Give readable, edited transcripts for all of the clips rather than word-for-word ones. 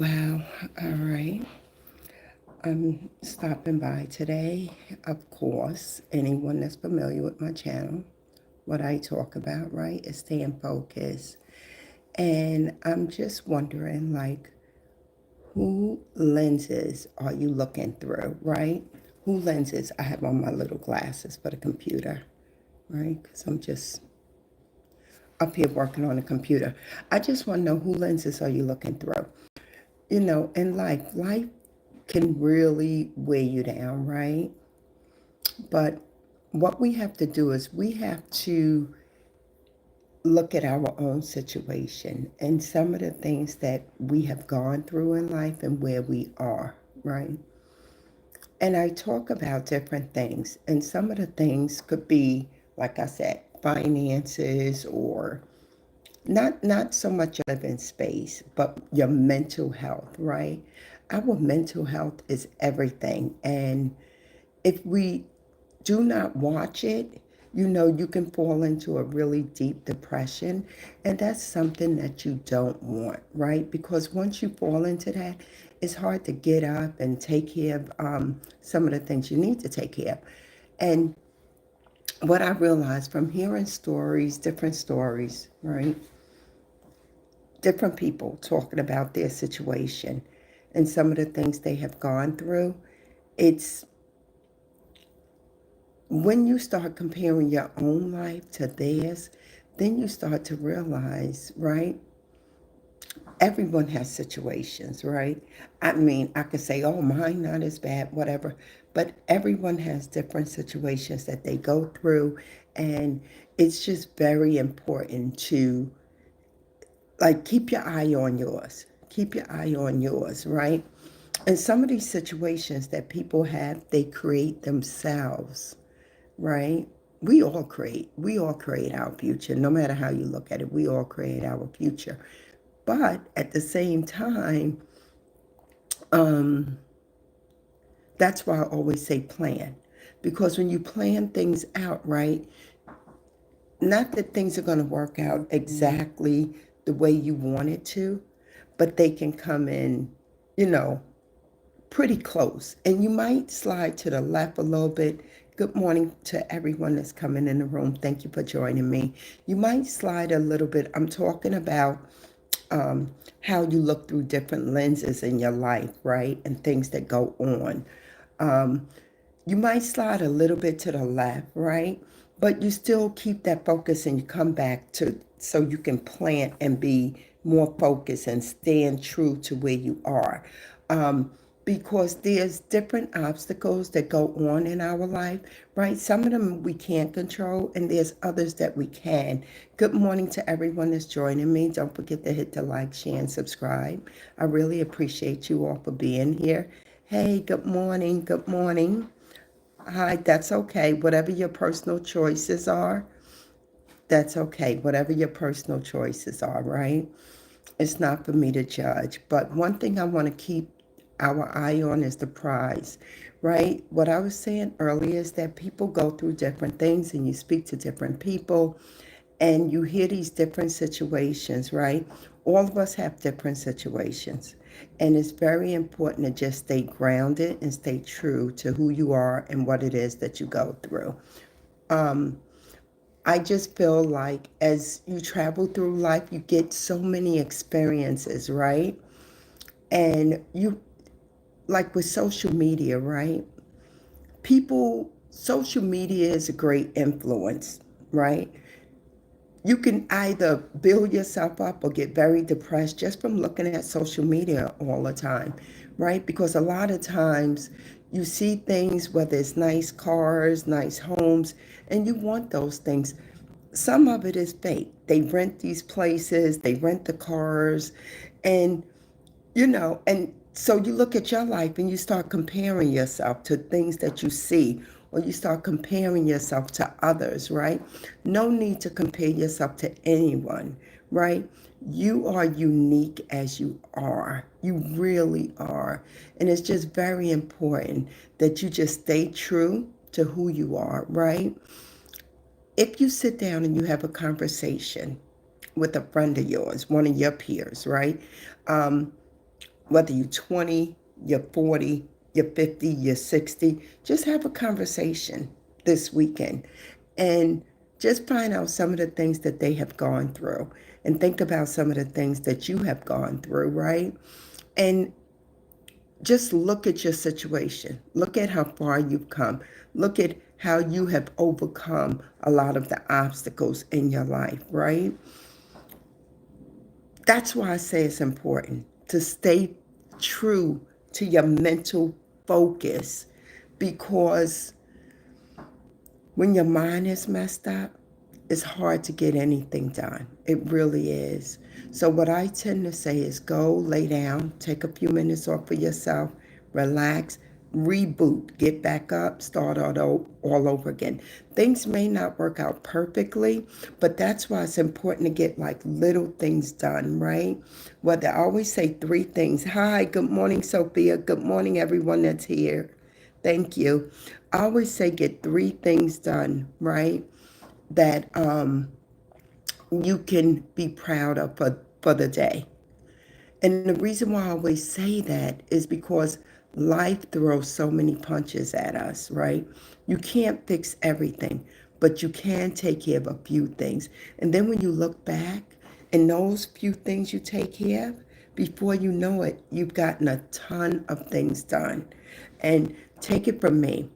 Wow, all right. I'm stopping by today. Of course, anyone that's familiar with my channel, what I talk about, right, is staying focused. And I'm just wondering, like, who lenses are you looking through, right? Who lenses? I have on my little glasses for the computer, right? Because I'm just up here working on a computer. I just want to know who lenses are you looking through? In life can really weigh you down, right? But what we have to do is we have to look at our own situation and some of the things that we have gone through in life and where we are, right? And I talk about different things, and some of the things could be, like I said, finances or not so much your living space, but your mental health, right? Our mental health is everything. And if we do not watch it, you can fall into a really deep depression. And that's something that you don't want, right? Because once you fall into that, it's hard to get up and take care of some of the things you need to take care of. And what I realized from hearing different stories, right? Different people talking about their situation and some of the things they have gone through, it's when you start comparing your own life to theirs, then you start to realize, right? Everyone has situations, right? I mean, I could say, oh, mine not as bad, whatever, but everyone has different situations that they go through. And it's just very important to like keep your eye on yours. Keep your eye on yours, right? And some of these situations that people have, they create themselves, right? We all create our future, no matter how you look at it. We all create our future. But at the same time, um, that's why I always say plan. Because when you plan things out, right, not that things are going to work out exactly the way you want it to, but they can come in, you know, pretty close. And you might slide to the left a little bit. Good morning to everyone that's coming in the room. Thank you for joining me. You might slide a little bit. I'm talking about how you look through different lenses in your life, right? And things that go on. Um, you might slide a little bit to the left, right? But you still keep that focus and you come back to so you can plant and be more focused and stand true to where you are. Um, because there's different obstacles that go on in our life, right? Some of them we can't control, and there's others that we can. Good morning to everyone that's joining me. Don't forget to hit the like, share, and subscribe. I really appreciate you all for being here. Hey, good morning. Good morning. Hi, that's okay. Whatever your personal choices are, that's okay. Whatever your personal choices are, right? It's not for me to judge. But one thing I want to keep our eye on is the prize, right? What I was saying earlier is that people go through different things and you speak to different people and you hear these different situations, right? All of us have different situations. And it's very important to just stay grounded and stay true to who you are and what it is that you go through. I just feel like as you travel through life, you get so many experiences, right? And you, like with social media, right? Social media is a great influence, right? You can either build yourself up or get very depressed just from looking at social media all the time, right? Because a lot of times you see things, whether it's nice cars, nice homes, and you want those things. Some of it is fake. They rent these places, they rent the cars, and and so you look at your life and you start comparing yourself to things that you see, or you start comparing yourself to others, right? No need to compare yourself to anyone, right? You are unique as you are. You really are. And it's just very important that you just stay true to who you are, right? If you sit down and you have a conversation with a friend of yours, one of your peers, right? whether you're 20, you're 40, you're 50, you're 60, just have a conversation this weekend and just find out some of the things that they have gone through and think about some of the things that you have gone through, right? And just look at your situation. Look at how far you've come. Look at how you have overcome a lot of the obstacles in your life, right? That's why I say it's important to stay true to your mental focus, because when your mind is messed up, it's hard to get anything done. It really is. So, what I tend to say is go lay down, take a few minutes off for yourself, relax, reboot, get back up, start all over again. Things may not work out perfectly, but that's why it's important to get like little things done, right? Whether I always say three things. Hi, good morning, Sophia. Good morning, everyone that's here. Thank you. I always say get three things done, right? That you can be proud of for the day. And the reason why I always say that is because life throws so many punches at us, right? You can't fix everything, but you can take care of a few things. And then when you look back and those few things you take care of, before you know it, you've gotten a ton of things done. And take it from me,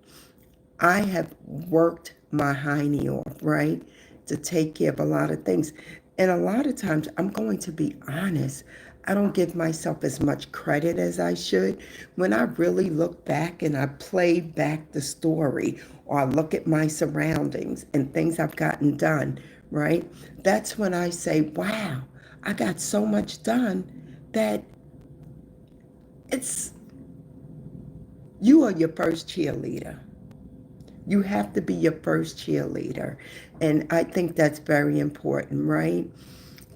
I have worked my hiney off, right, to take care of a lot of things. And a lot of times, I'm going to be honest, I don't give myself as much credit as I should. When I really look back and I play back the story, or I look at my surroundings and things I've gotten done, right, that's when I say, wow, I got so much done that it's, you are your first cheerleader. You have to be your first cheerleader. And I think that's very important, right?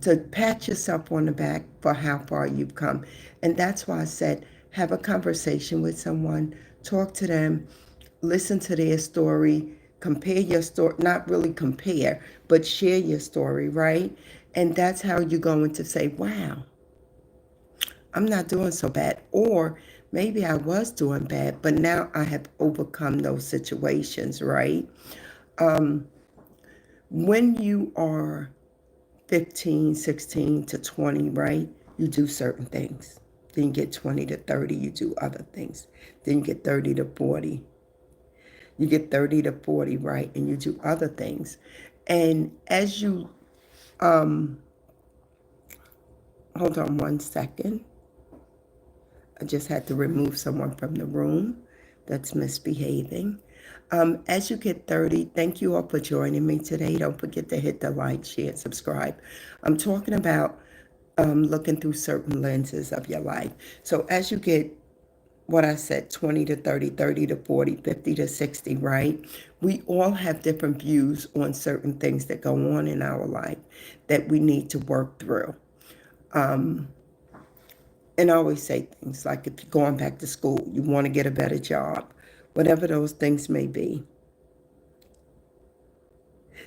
To pat yourself on the back for how far you've come. And that's why I said, have a conversation with someone, talk to them, listen to their story, compare your story, not really compare, but share your story, right? And that's how you're going to say, wow, I'm not doing so bad. Or maybe I was doing bad, but now I have overcome those situations, right? When you are 15, 16 to 20, right, you do certain things. Then you get 20 to 30, you do other things. Then you get 30 to 40. You get 30 to 40, right, and you do other things. And as you, hold on one second. I just had to remove someone from the room that's misbehaving. As you get 30, thank you all for joining me today. Don't forget to hit the like, share, and subscribe. I'm talking about looking through certain lenses of your life. So as you get what I said, 20 to 30, 30 to 40, 50 to 60, right? We all have different views on certain things that go on in our life that we need to work through. And I always say things like if you're going back to school, you want to get a better job, whatever those things may be.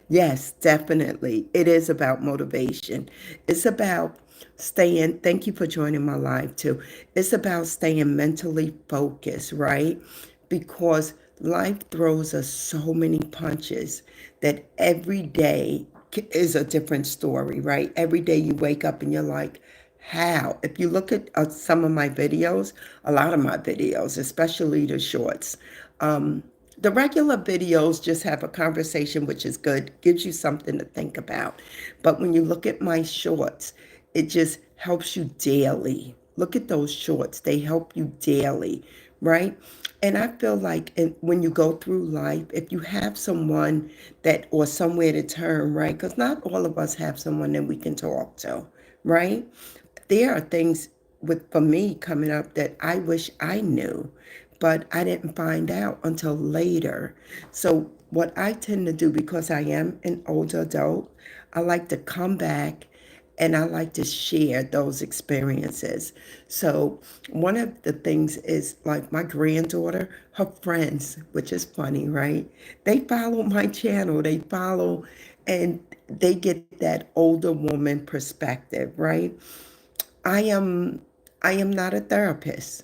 Yes, definitely. It is about motivation. It's about staying, thank you for joining my live too. It's about staying mentally focused, right? Because life throws us so many punches that every day is a different story, right? Every day you wake up and you're like, how? If you look at some of my videos, a lot of my videos, especially the shorts, the regular videos just have a conversation, which is good, gives you something to think about. But when you look at my shorts, it just helps you daily. Look at those shorts, they help you daily, right? And I feel like when you go through life, if you have someone that, or somewhere to turn, right? Because not all of us have someone that we can talk to, right? There are things for me coming up that I wish I knew, but I didn't find out until later. So what I tend to do, because I am an older adult, I like to come back and I like to share those experiences. So one of the things is like my granddaughter, her friends, which is funny, right? They follow my channel. They follow and they get that older woman perspective, right? I am I am not a therapist,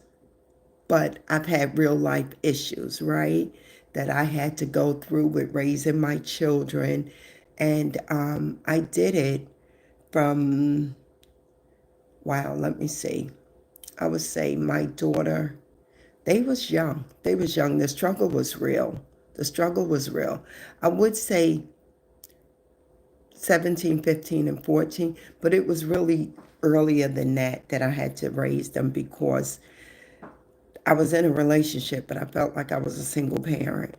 but I've had real life issues, right? That I had to go through with raising my children. And I did it from, wow, let me see. I would say my daughter, they was young. They was young. The struggle was real. The struggle was real. I would say 17, 15, and 14, but it was really earlier than that I had to raise them because I was in a relationship, but I felt like I was a single parent,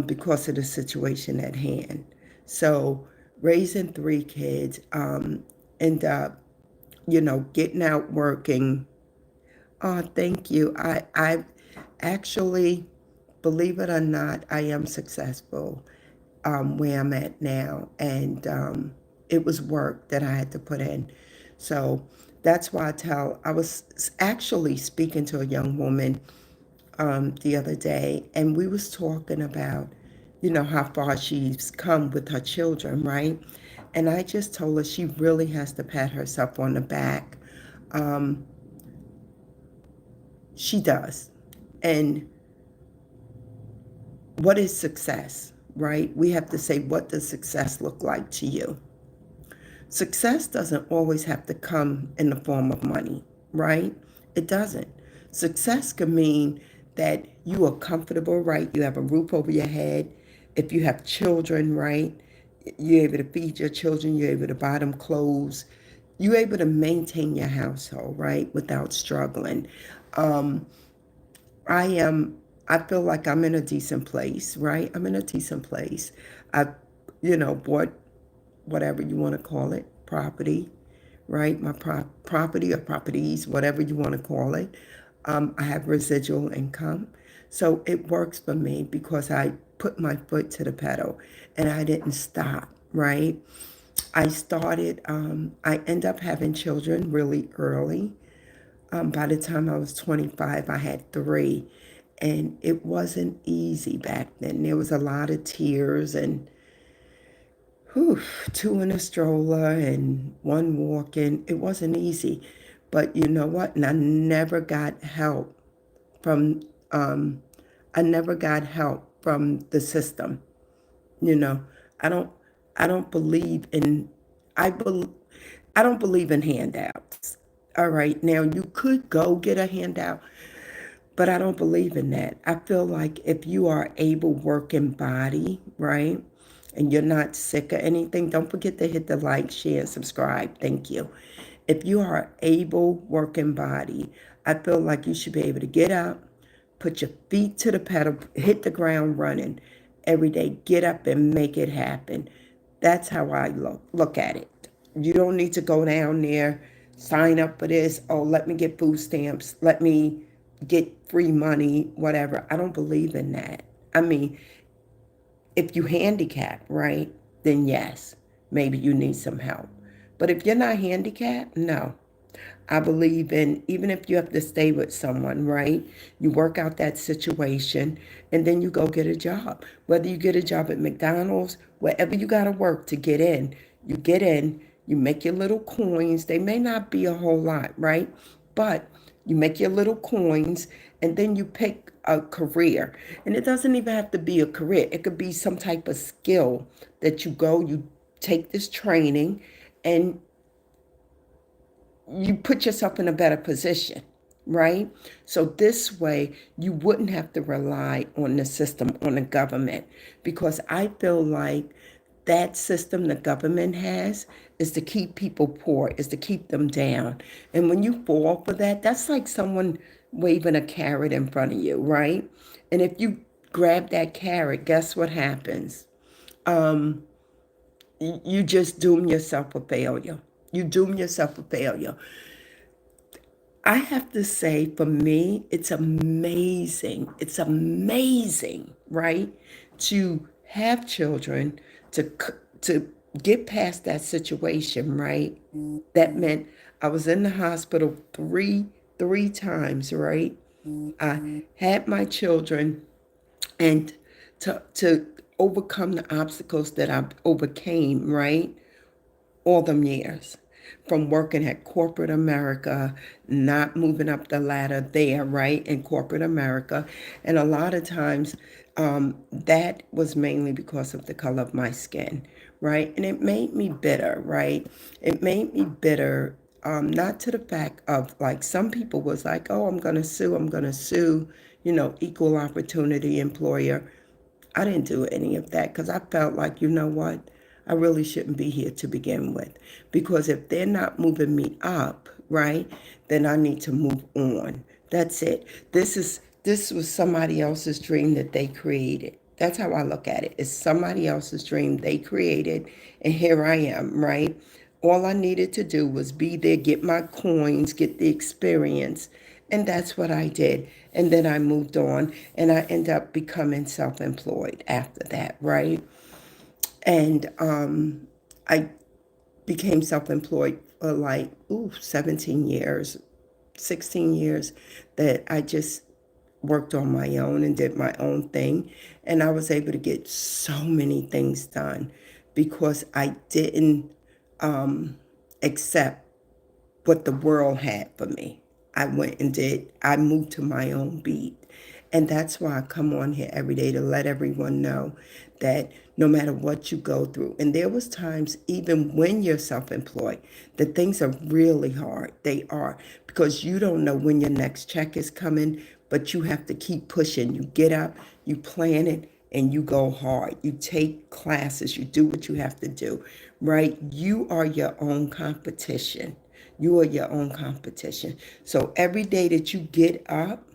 because of the situation at hand. So raising three kids, end up, getting out working. Oh, thank you. I actually, believe it or not, I am successful where I'm at now. And it was work that I had to put in. So that's why I was actually speaking to a young woman the other day, and we was talking about, how far she's come with her children, right? And I just told her she really has to pat herself on the back. Um, she does. And what is success, right? We have to say, what does success look like to you? Success doesn't always have to come in the form of money, right? It doesn't. Success can mean that you are comfortable, right? You have a roof over your head. If you have children, right? You're able to feed your children, you're able to buy them clothes, you're able to maintain your household, right? Without struggling. Um, I am, I feel like I'm in a decent place, right? I'm in a decent place. I, bought whatever you want to call it, property, right? My property or properties, whatever you want to call it. I have residual income. So it works for me because I put my foot to the pedal and I didn't stop, right? I end up having children really early. By the time I was 25, I had three. And it wasn't easy back then. There was a lot of tears and whew, two in a stroller and one walking. It wasn't easy. But you know what? And from um I never got help from the system. You know, I don't I don't believe in I bel I don't believe in handouts. All right. Now you could go get a handout, but I don't believe in that. I feel like if you are able working body, right, and you're not sick or anything, don't forget to hit the like, share, subscribe. Thank you. If you are able working body, I feel like you should be able to get up, put your feet to the pedal, hit the ground running every day. Get up and make it happen. That's how I look at it. You don't need to go down there, sign up for this. Oh, let me get food stamps. Let me get free money, whatever. I don't believe in that. I mean, if you handicap, right, then yes, maybe you need some help. But if you're not handicapped, no. I believe in, even if you have to stay with someone, right? You work out that situation and then you go get a job. Whether you get a job at McDonald's, wherever you got to work to get in, you get in, you make your little coins. They may not be a whole lot, right? But you make your little coins and then you pick a career. And it doesn't even have to be a career, it could be some type of skill that you take this training and you put yourself in a better position, right? So this way, you wouldn't have to rely on the system, on the government, because I feel like that system the government has is to keep people poor, is to keep them down. And when you fall for that, that's like someone waving a carrot in front of you, right? And if you grab that carrot, guess what happens? Um, you just doom yourself for failure. You doom yourself for failure. I have to say, for me, it's amazing. It's amazing, right? To have children, to get past that situation, right? That meant I was in the hospital three times, right? I had my children, and to overcome the obstacles that I overcame, right? All them years. from working at corporate America, not moving up the ladder there, right, in corporate America. And a lot of times that was mainly because of the color of my skin, right? And it made me bitter, right? It made me bitter, not to the fact of like some people was like, oh, I'm going to sue, equal opportunity employer. I didn't do any of that because I felt like, you know what? I really shouldn't be here to begin with. Because if they're not moving me up, right, then I need to move on. That's it. This was somebody else's dream that they created. That's how I look at it. It's somebody else's dream they created, and here I am, right? All I needed to do was be there, get my coins, get the experience, and that's what I did. And then I moved on and I ended up becoming self employed after that, right? And I became self employed for like, 17 years, 16 years that I just worked on my own and did my own thing. And I was able to get so many things done because I didn't accept what the world had for me. I moved to my own beat. And that's why I come on here every day to let everyone know that no matter what you go through, and there was times even when you're self-employed, that things are really hard. They are because you don't know when your next check is coming, but you have to keep pushing. You get up, you plan it, and you go hard. You take classes, you do what you have to do, right? You are your own competition. You are your own competition. So every day that you get up,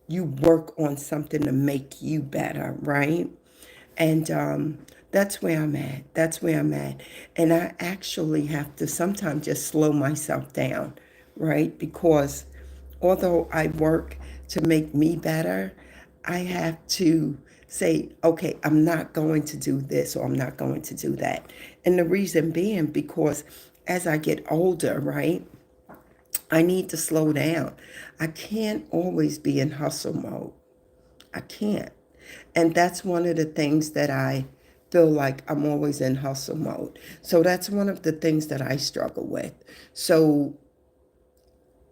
you work on something to make you better, right? And that's where I'm at. That's where I'm at. And I actually have to sometimes just slow myself down, right? Because although I work to make me better, I have to say, okay, I'm not going to do this or I'm not going to do that. And the reason being because as I get older, right, I need to slow down. I can't always be in hustle mode. I can't. And that's one of the things that I feel like I'm always in hustle mode. So that's one of the things that I struggle with. So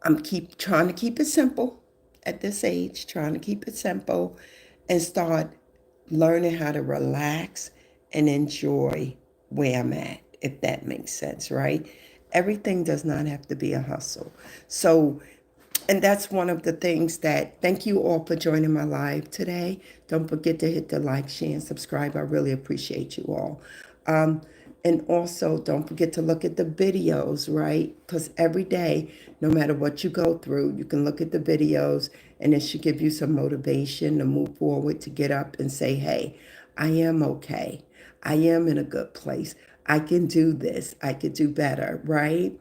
I'm keep trying to keep it simple at this age, trying to keep it simple and start learning how to relax and enjoy where I'm at, if that makes sense, right? Everything does not have to be a hustle. So, and that's one of the things that, thank you all for joining my live today. Don't forget to hit the like, share, and subscribe. I really appreciate you all. And also, don't forget to look at the videos, right? Because every day, no matter what you go through, you can look at the videos and it should give you some motivation to move forward, to get up and say, hey, I am okay. I am in a good place. I can do this. I could do better, right?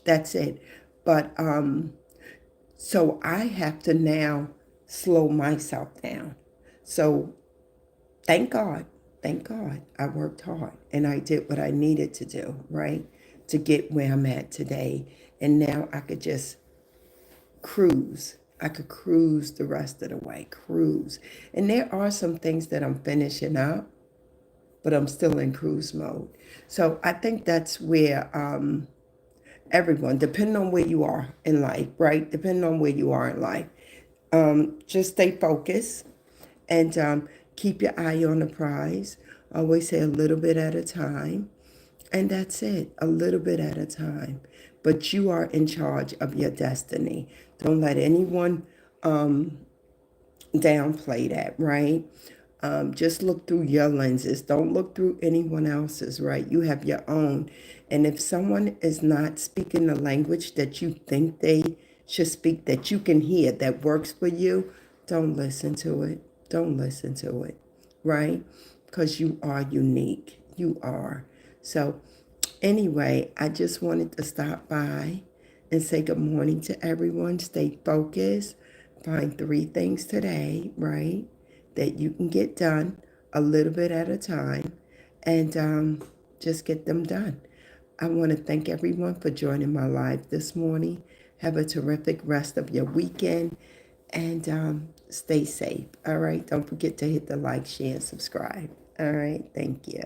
That's it. But so I have to now slow myself down. So thank God, thank God I worked hard and I did what I needed to do, right? To get where I'm at today. And now I could just cruise. I could cruise the rest of the way, cruise. And there are some things that I'm finishing up, but I'm still in cruise mode. So I think that's where everyone, depending on where you are in life, right? Depending on where you are in life, just stay focused and keep your eye on the prize. Always say a little bit at a time. And that's it, a little bit at a time. But you are in charge of your destiny. Don't let anyone downplay that, right? Just look through your lenses. Don't look through anyone else's, right? You have your own. And if someone is not speaking the language that you think they should speak, that you can hear, that works for you, don't listen to it. Don't listen to it, right? Because you are unique. You are. So, anyway, I just wanted to stop by and say good morning to everyone. Stay focused. Find 3 things today, right, that you can get done a little bit at a time and just get them done. I want to thank everyone for joining my live this morning. Have a terrific rest of your weekend and stay safe. All right. Don't forget to hit the like, share, and subscribe. All right. Thank you.